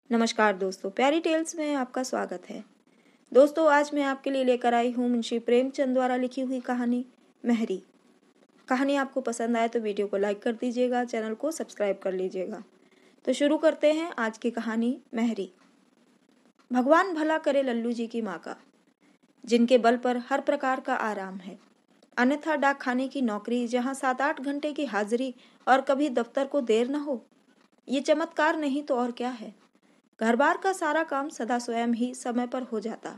नमस्कार दोस्तों, प्यारी टेल्स में आपका स्वागत है। दोस्तों, आज मैं आपके लिए लेकर आई हूँ मुंशी प्रेमचंद द्वारा लिखी हुई कहानी महरी। कहानी आपको पसंद आए तो वीडियो को लाइक कर दीजिएगा, चैनल को सब्सक्राइब कर लीजिएगा। तो शुरू करते हैं आज की कहानी महरी। भगवान भला करे लल्लू जी की माँ का, जिनके बल पर हर प्रकार का आराम है। अन्यथा डाक खाने की नौकरी, जहाँ 7-8 घंटे की हाजिरी और कभी दफ्तर को देर न हो, ये चमत्कार नहीं तो और क्या है। घर बार का सारा काम सदा स्वयं ही समय पर हो जाता।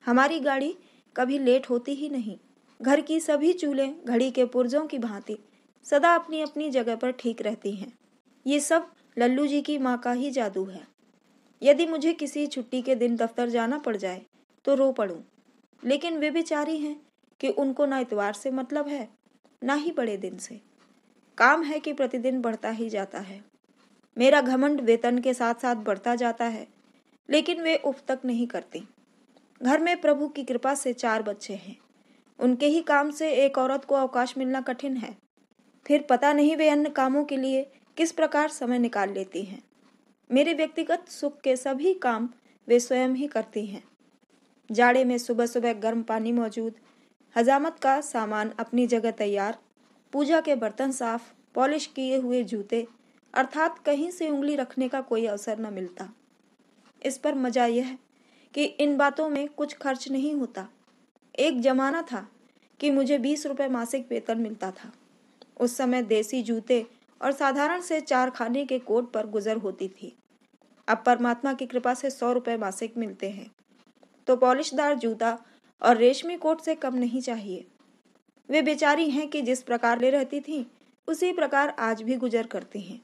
हमारी गाड़ी कभी लेट होती ही नहीं। घर की सभी चूल्हें घड़ी के पुर्जों की भांति सदा अपनी अपनी जगह पर ठीक रहती हैं। ये सब लल्लू जी की माँ का ही जादू है। यदि मुझे किसी छुट्टी के दिन दफ्तर जाना पड़ जाए तो रो पड़ूं, लेकिन वे बेचारी हैं कि उनको ना इतवार से मतलब है, ना ही बड़े दिन से। काम है कि प्रतिदिन बढ़ता ही जाता है। मेरा घमंड वेतन के साथ साथ बढ़ता जाता है, लेकिन वे उफ तक नहीं करती। घर में प्रभु की कृपा से 4 बच्चे हैं। उनके ही काम से एक औरत को अवकाश मिलना कठिन है। फिर पता नहीं वे अन्य कामों के लिए किस प्रकार समय निकाल लेती हैं। मेरे व्यक्तिगत सुख के सभी काम वे स्वयं ही करती हैं। जाड़े में सुबह सुबह गर्म पानी मौजूद, हजामत का सामान अपनी जगह तैयार, पूजा के बर्तन साफ, पॉलिश किए हुए जूते, अर्थात कहीं से उंगली रखने का कोई अवसर न मिलता। इस पर मजा यह है कि इन बातों में कुछ खर्च नहीं होता। एक जमाना था कि मुझे 20 रुपए मासिक वेतन मिलता था। उस समय देसी जूते और साधारण से 4 खाने के कोट पर गुजर होती थी। अब परमात्मा की कृपा से 100 रुपए मासिक मिलते हैं, तो पॉलिशदार जूता और रेशमी कोट से कम नहीं चाहिए। वे बेचारी हैं कि जिस प्रकार ले रहती थीं, उसी प्रकार आज भी गुजर करती हैं।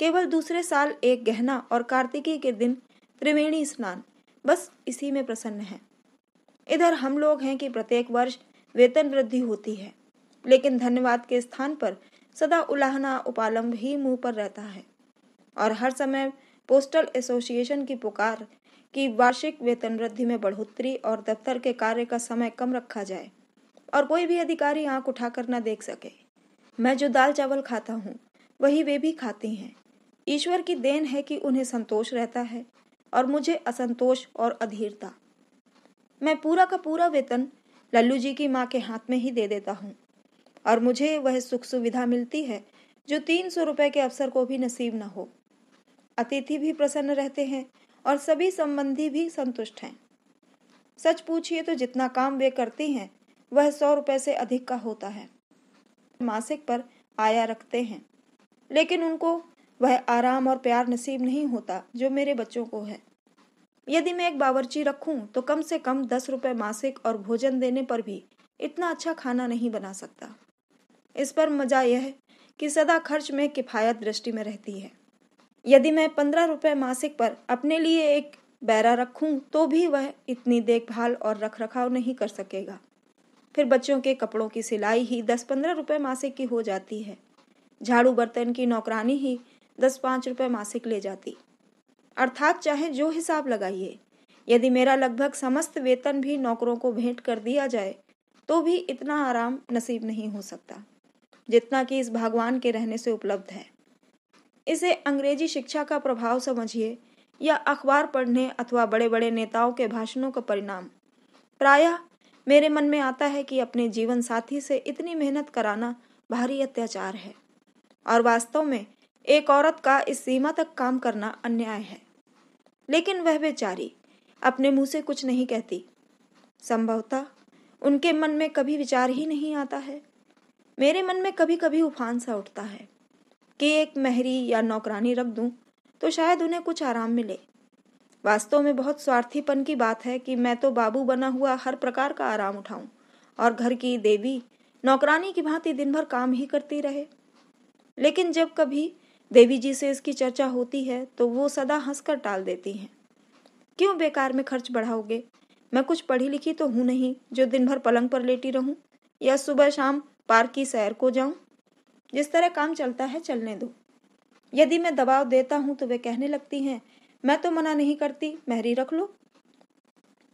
केवल दूसरे साल एक गहना और कार्तिकी के दिन त्रिवेणी स्नान, बस इसी में प्रसन्न है। इधर हम लोग हैं कि प्रत्येक वर्ष वेतन वृद्धि होती है, लेकिन धन्यवाद के स्थान पर सदा उलाहना उपालंब ही मुंह पर रहता है। और हर समय पोस्टल एसोसिएशन की पुकार कि वार्षिक वेतन वृद्धि में बढ़ोतरी और दफ्तर के कार्य का समय कम रखा जाए, और कोई भी अधिकारी आंख उठाकर न देख सके। मैं जो दाल चावल खाता हूँ, वही वे भी खाती हैं। ईश्वर की देन है कि उन्हें संतोष रहता है और मुझे असंतोष और अधीरता। मैं पूरा का पूरा वेतन लल्लू जी की माँ के हाथ में ही दे देता हूँ, और मुझे वह सुख सुविधा मिलती है जो 300 रुपए के अफसर को भी नसीब न हो। अतिथि भी प्रसन्न रहते हैं और सभी संबंधी भी संतुष्ट हैं। सच पूछिए तो जितना काम वे करती हैं, वह 100 रुपए से अधिक का होता है। मासिक पर आया रखते हैं, लेकिन उनको वह आराम और प्यार नसीब नहीं होता जो मेरे बच्चों को है। यदि मैं एक बावर्ची रखूं तो कम से कम 10 रुपए मासिक और भोजन देने पर भी इतना अच्छा खाना नहीं बना सकता। इस पर मजा यह है कि सदा खर्च में किफायत दृष्टि में रहती है। यदि मैं 15 रुपए मासिक पर अपने लिए एक बैरा रखूं तो भी वह इतनी देखभाल और रखरखाव नहीं कर सकेगा। फिर बच्चों के कपड़ों की सिलाई ही 10-15 रुपए मासिक की हो जाती है। झाड़ू बर्तन की नौकरानी ही 10-5 रुपए मासिक ले जाती। अर्थात चाहे जो हिसाब लगाइए, यदि मेरा लगभग समस्त वेतन भी नौकरों को भेंट कर दिया जाए तो भी इतना आराम नसीब नहीं हो सकता जितना कि इस भगवान के रहने से उपलब्ध है। इसे अंग्रेजी शिक्षा का प्रभाव समझिए या अखबार पढ़ने अथवा बड़े बड़े नेताओं के भाषणों का परिणाम। प्रायः मेरे मन में आता है कि अपने जीवन साथी से इतनी मेहनत कराना भारी अत्याचार है, और वास्तव में एक औरत का इस सीमा तक काम करना अन्याय है। लेकिन वह बेचारी अपने मुंह से कुछ नहीं कहती। संभवतः उनके मन में कभी विचार ही नहीं आता है। मेरे मन में कभी कभी उफान सा उठता है कि एक महरी या नौकरानी रख दूं तो शायद उन्हें कुछ आराम मिले। वास्तव में बहुत स्वार्थीपन की बात है कि मैं तो बाबू बना हुआ हर प्रकार का आराम उठाऊं और घर की देवी नौकरानी की भांति दिन भर काम ही करती रहे। लेकिन जब कभी देवी जी से इसकी चर्चा होती है तो वो सदा हंसकर टाल देती हैं। क्यों बेकार में खर्च बढ़ाओगे? मैं कुछ पढ़ी लिखी तो हूं नहीं जो दिन भर पलंग पर लेटी रहूं या सुबह शाम पार्क की सैर को जाऊं। जिस तरह काम चलता है चलने दो। यदि मैं दबाव देता हूं तो वे कहने लगती हैं, मैं तो मना नहीं करती, महरी रख लो।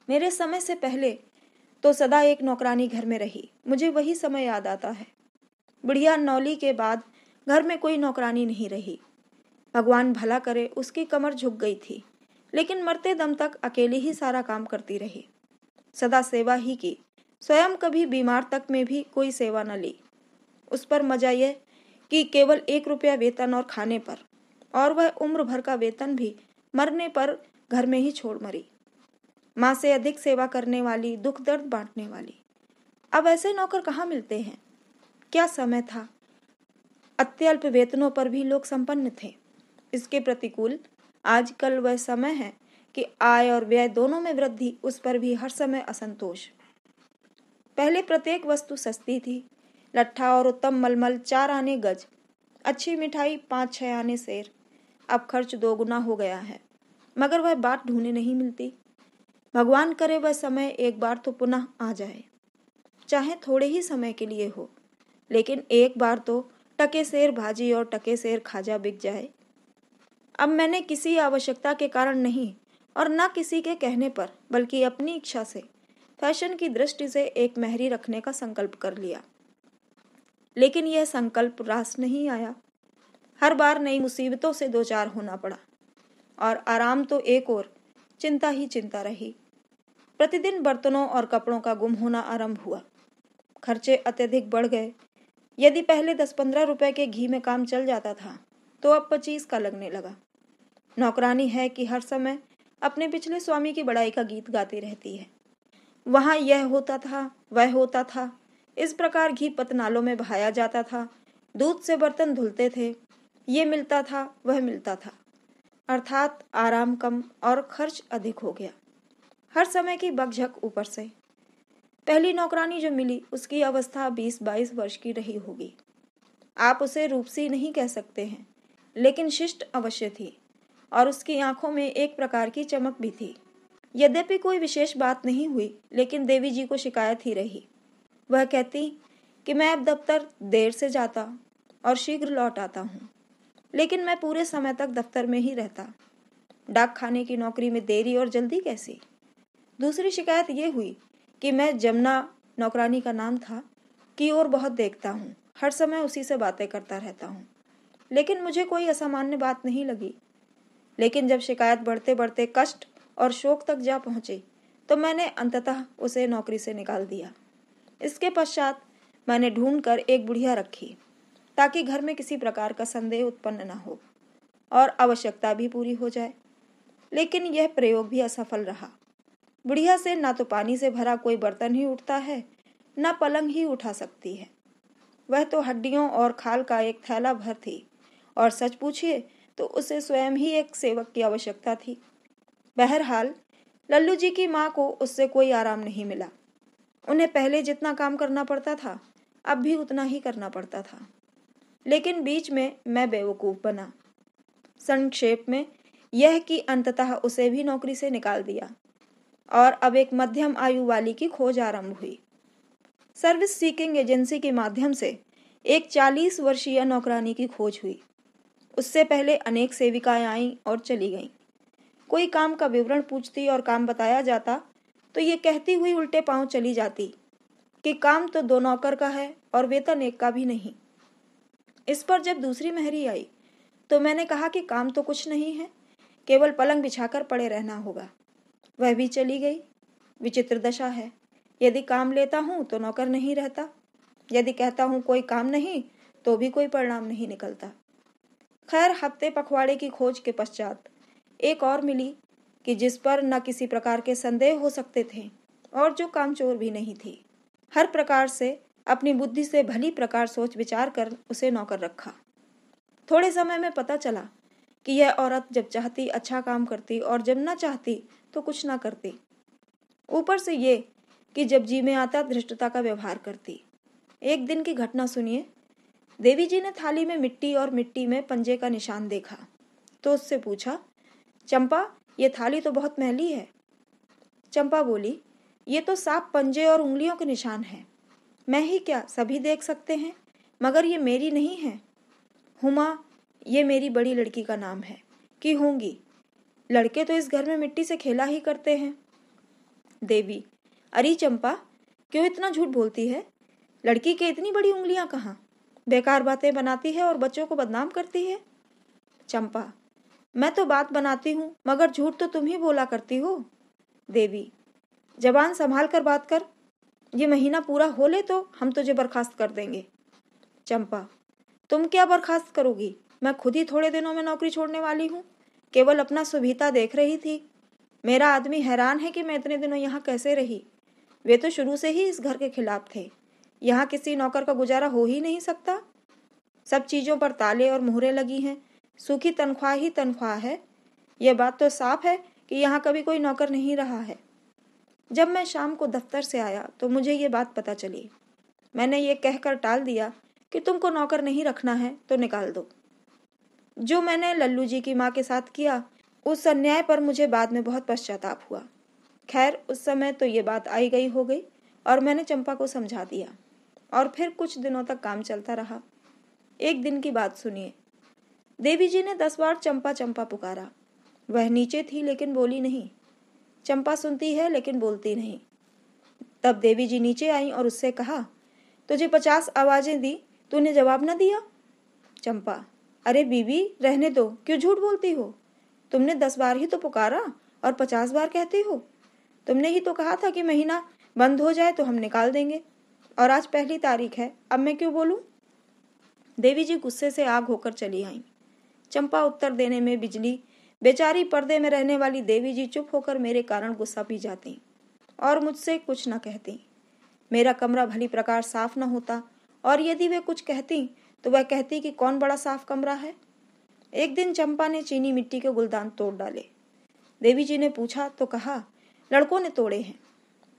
मेरे समय से पहले तो सदा एक नौकरानी घर में रही। मुझे वही समय याद आता है। बुढ़िया नौली के बाद घर में कोई नौकरानी नहीं रही। भगवान भला करे, उसकी कमर झुक गई थी, लेकिन मरते दम तक अकेली ही सारा काम करती रही। सदा सेवा ही की, स्वयं कभी बीमार तक में भी कोई सेवा न ली। उस पर मजा यह कि केवल 1 रुपया वेतन और खाने पर, और वह उम्र भर का वेतन भी मरने पर घर में ही छोड़ मरी। माँ से अधिक सेवा करने वाली, दुख दर्द बांटने वाली। अब ऐसे नौकर कहाँ मिलते हैं? क्या समय था, अत्यल्प वेतनों पर भी लोग संपन्न थे। इसके प्रतिकूल आजकल वह समय है कि आय और व्यय दोनों में वृद्धि, उस पर भी हर समय असंतोष। पहले प्रत्येक वस्तु सस्ती थी, लट्ठा और उत्तम मलमल 4 आने गज, अच्छी मिठाई 5-6 आने सेर। अब खर्च 2 गुना हो गया है, मगर वह बात ढूंढे नहीं मिलती। भगवान करे वह समय एक बार तो पुनः आ जाए, चाहे थोड़े ही समय के लिए हो, लेकिन एक बार तो टके सेर भाजी और टके सेर खाजा बिक जाए। अब मैंने किसी आवश्यकता के कारण नहीं और न किसी के कहने पर, बल्कि अपनी इच्छा से, फैशन की दृष्टि से एक महरी रखने का संकल्प कर लिया। लेकिन यह संकल्प रास नहीं आया। हर बार नई मुसीबतों से दो चार होना पड़ा, और आराम तो एक और चिंता ही चिंता रही। प्रतिदिन बर्तनों और कपड़ों का गुम होना आरंभ हुआ। खर्चे अत्यधिक बढ़ गए। यदि पहले 10-15 रुपए के घी में काम चल जाता था, तो अब 25 का लगने लगा। नौकरानी है कि हर समय अपने पिछले स्वामी की बड़ाई का गीत गाती रहती है। वहां यह होता था, वह होता था, इस प्रकार घी पतनालों में बहाया जाता था, दूध से बर्तन धुलते थे, ये मिलता था, वह मिलता था, अर्थात आराम कम और खर्च अधिक हो गया। हर समय की बकझक ऊपर से। पहली नौकरानी जो मिली, उसकी अवस्था 20-22 वर्ष की रही होगी। आप उसे रूपसी नहीं कह सकते हैं, लेकिन शिष्ट अवश्य थी, और उसकी आंखों में एक प्रकार की चमक भी थी। यद्यपि कोई विशेष बात नहीं हुई, लेकिन देवी जी को शिकायत ही रही। वह कहती कि मैं अब दफ्तर देर से जाता और शीघ्र लौट आता हूँ, लेकिन मैं पूरे समय तक दफ्तर में ही रहता। डाक खाने की नौकरी में देरी और जल्दी कैसी? दूसरी शिकायत ये हुई कि मैं, जमुना नौकरानी का नाम था, की ओर बहुत देखता हूँ, हर समय उसी से बातें करता रहता हूँ, लेकिन मुझे कोई असामान्य बात नहीं लगी। लेकिन जब शिकायत बढ़ते बढ़ते कष्ट और शोक तक जा पहुंची, तो मैंने अंततः उसे नौकरी से निकाल दिया। इसके पश्चात मैंने ढूंढकर एक बुढ़िया रखी, ताकि घर में किसी प्रकार का संदेह उत्पन्न न हो और आवश्यकता भी पूरी हो जाए। लेकिन यह प्रयोग भी असफल रहा। बुढ़िया से ना तो पानी से भरा कोई बर्तन ही उठता है, न पलंग ही उठा सकती है। वह तो हड्डियों और खाल का एक थैला भर थी, और सच पूछिए तो उसे स्वयं ही एक सेवक की आवश्यकता थी। बहरहाल लल्लू जी की माँ को उससे कोई आराम नहीं मिला। उन्हें पहले जितना काम करना पड़ता था, अब भी उतना ही करना पड़ता था। लेकिन बीच में मैं बेवकूफ बना। संक्षेप में यह कि अंततः उसे भी नौकरी से निकाल दिया, और अब एक मध्यम आयु वाली की खोज आरंभ हुई। सर्विस सीकिंग एजेंसी के माध्यम से एक 40 वर्षीय नौकरानी की खोज हुई। उससे पहले अनेक सेविकाएं आईं और चली गईं। कोई काम का विवरण पूछती और काम बताया जाता, तो ये कहती हुई उल्टे पांव चली जाती कि काम तो 2 नौकर का है और वेतन एक का भी नहीं। इस पर जब दूसरी महरी आई, तो मैंने कहा कि काम तो कुछ नहीं है, केवल पलंग बिछाकर पड़े रहना होगा। वह भी चली गई। विचित्र दशा है। यदि काम लेता हूँ तो नौकर नहीं रहता, यदि कहता हूँ कोई काम नहीं, तो भी कोई परिणाम नहीं निकलता। खैर, हफ्ते पखवाड़े की खोज के पश्चात एक और मिली, कि जिस पर न किसी प्रकार के संदेह हो सकते थे, और जो कामचोर भी नहीं थी। हर प्रकार से अपनी बुद्धि से भली प्रकार सोच विचार कर उसे नौकर रखा। थोड़े समय में पता चला कि यह औरत जब चाहती अच्छा काम करती, और जब न चाहती तो कुछ न करती। ऊपर से ये कि जब जी में आता धृष्टता का व्यवहार करती। एक दिन की घटना सुनिए। देवी जी ने थाली में मिट्टी और मिट्टी में पंजे का निशान देखा, तो उससे पूछा, चंपा, ये थाली तो बहुत मैली है। चंपा बोली, ये तो साफ पंजे और उंगलियों के निशान हैं। मैं ही क्या, सभी देख सकते हैं, मगर ये मेरी नहीं है। हुमा, ये मेरी बड़ी लड़की का नाम है कि होंगी। लड़के तो इस घर में मिट्टी से खेला ही करते हैं। देवी, अरे चंपा, क्यों इतना झूठ बोलती है? लड़की के इतनी बड़ी उंगलियां कहाँ? बेकार बातें बनाती है और बच्चों को बदनाम करती है। चंपा, मैं तो बात बनाती हूँ, मगर झूठ तो तुम ही बोला करती हो। देवी, जबान संभाल कर बात कर, ये महीना पूरा हो ले तो हम तुझे बर्खास्त कर देंगे। चंपा, तुम क्या बर्खास्त करोगी? मैं खुद ही थोड़े दिनों में नौकरी छोड़ने वाली हूँ, केवल अपना सुविधा देख रही थी। मेरा आदमी हैरान है कि मैं इतने दिनों यहाँ कैसे रही। वे तो शुरू से ही इस घर के खिलाफ थे। यहाँ किसी नौकर का गुजारा हो ही नहीं सकता। सब चीज़ों पर ताले और मुहरें लगी हैं, सूखी तनख्वाह ही तनख्वाह है। यह बात तो साफ है कि यहाँ कभी कोई नौकर नहीं रहा है। जब मैं शाम को दफ्तर से आया तो मुझे ये बात पता चली। मैंने ये कहकर टाल दिया कि तुमको नौकर नहीं रखना है तो निकाल दो। जो मैंने लल्लू जी की माँ के साथ किया, उस अन्याय पर मुझे बाद में बहुत पश्चाताप हुआ। खैर, उस समय तो ये बात आई गई हो गई और मैंने चंपा को समझा दिया और फिर कुछ दिनों तक काम चलता रहा। एक दिन की बात सुनिए। देवी जी ने 10 बार चंपा चंपा पुकारा। वह नीचे थी लेकिन बोली नहीं। चंपा सुनती है लेकिन बोलती नहीं। तब देवी जी नीचे आई और उससे कहा, तुझे 50 आवाजें दी, तूने जवाब न दिया। चंपा, अरे बीबी रहने दो, क्यों झूठ बोलती हो? तुमने 10 बार ही तो पुकारा और 50 बार कहती हो। तुमने ही तो कहा था कि महीना बंद हो जाए तो हम निकाल देंगे, और आज पहली तारीख है, अब मैं क्यों बोलूं? देवी जी गुस्से से आग होकर चली आईं। चंपा उत्तर देने में बिजली। बेचारी पर्दे में रहने वाली देवी जी चुप होकर मेरे कारण गुस्सा पी जाती और मुझसे कुछ न कहती। मेरा कमरा भली प्रकार साफ न होता, और यदि वे कुछ कहती तो वह कहती कि कौन बड़ा साफ कमरा है। एक दिन चंपा ने चीनी मिट्टी के गुलदान तोड़ डाले। देवी जी ने पूछा तो कहा, लड़कों ने तोड़े हैं।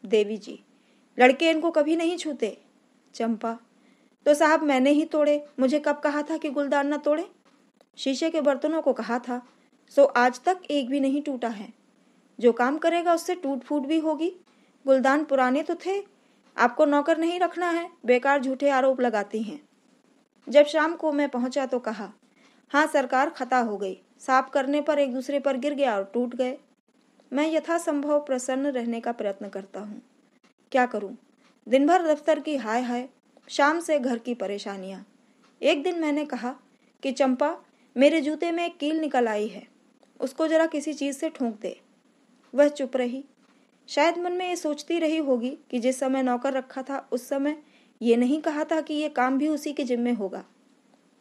देवी जी, लड़के इनको कभी नहीं छूते। चंपा, तो साहब मैंने ही तोड़े, मुझे कब कहा था कि गुलदान न तोड़े? शीशे के बर्तनों को कहा था, सो आज तक एक भी नहीं टूटा है। जो काम करेगा उससे टूट फूट भी होगी। गुलदान पुराने तो थे। आपको नौकर नहीं रखना है, बेकार झूठे आरोप लगाती हैं। जब शाम को मैं पहुंचा तो कहा, हाँ सरकार, खता हो गई। साफ करने पर एक दूसरे पर गिर गया और टूट गए। मैं यथासंभव प्रसन्न रहने का प्रयत्न करता हूँ। क्या करूँ? दिन भर दफ्तर की हाय हाय, शाम से घर की परेशानियां। एक दिन मैंने कहा कि चंपा, मेरे जूते में एक कील निकल आई है, उसको जरा किसी चीज से ठोंक दे। वह चुप रही। शायद मन में ये सोचती रही होगी कि जिस समय नौकर रखा था उस समय ये नहीं कहा था कि ये काम भी उसी के जिम्मे होगा।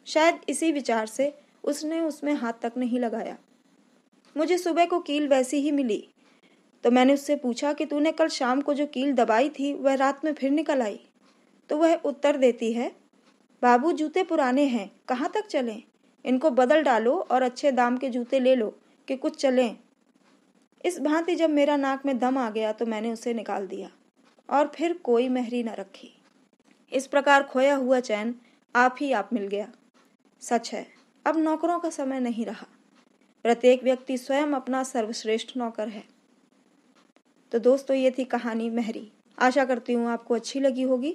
शायद इसी विचार से उसने उसमें हाथ तक नहीं लगाया। मुझे सुबह को कील वैसी ही मिली तो मैंने उससे पूछा कि तूने कल शाम को जो कील दबाई थी वह रात में फिर निकल आई? तो वह उत्तर देती है, बाबू जूते पुराने हैं, कहाँ तक चलें? इनको बदल डालो और अच्छे दाम के जूते ले लो कि कुछ चलें। इस भांति जब मेरा नाक में दम आ गया तो मैंने उसे निकाल दिया और फिर कोई मेहरी न रखी। इस प्रकार खोया हुआ चैन आप ही आप मिल गया। सच है, अब नौकरों का समय नहीं रहा। प्रत्येक व्यक्ति स्वयं अपना सर्वश्रेष्ठ नौकर है। तो दोस्तों, ये थी कहानी मेहरी। आशा करती हूँ आपको अच्छी लगी होगी।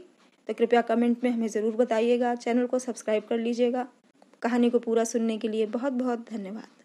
तो कृपया कमेंट में हमें ज़रूर बताइएगा। चैनल को सब्सक्राइब कर लीजिएगा। कहानी को पूरा सुनने के लिए बहुत बहुत धन्यवाद।